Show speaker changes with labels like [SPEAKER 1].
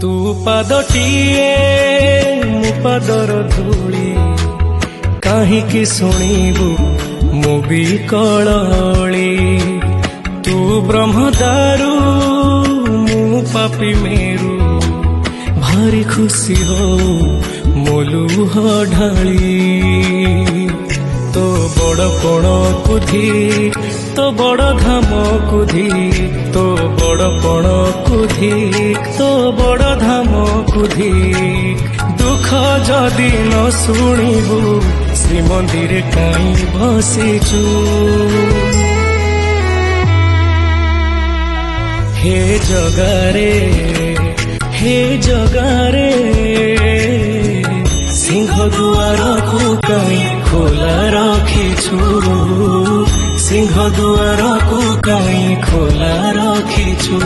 [SPEAKER 1] तू पादटिए मु पादर धूली काहींकि शुणिबु मु बिकलली तू ब्रह्मदारू मु पापी मेरू भारी खुशी हो मोलुह ढाली तो बड़ पण कुधी तो बड़ धाम कुधी तो बड़ पण कुधी तो बड़ धाम कुधी दुख जदि न शुणिबु श्रीमंदिर काई बसिचु हे जगारे सिंह दुआर को कहीं खोला रखिछु सिंह दुआर को कहीं खोला रखिछु।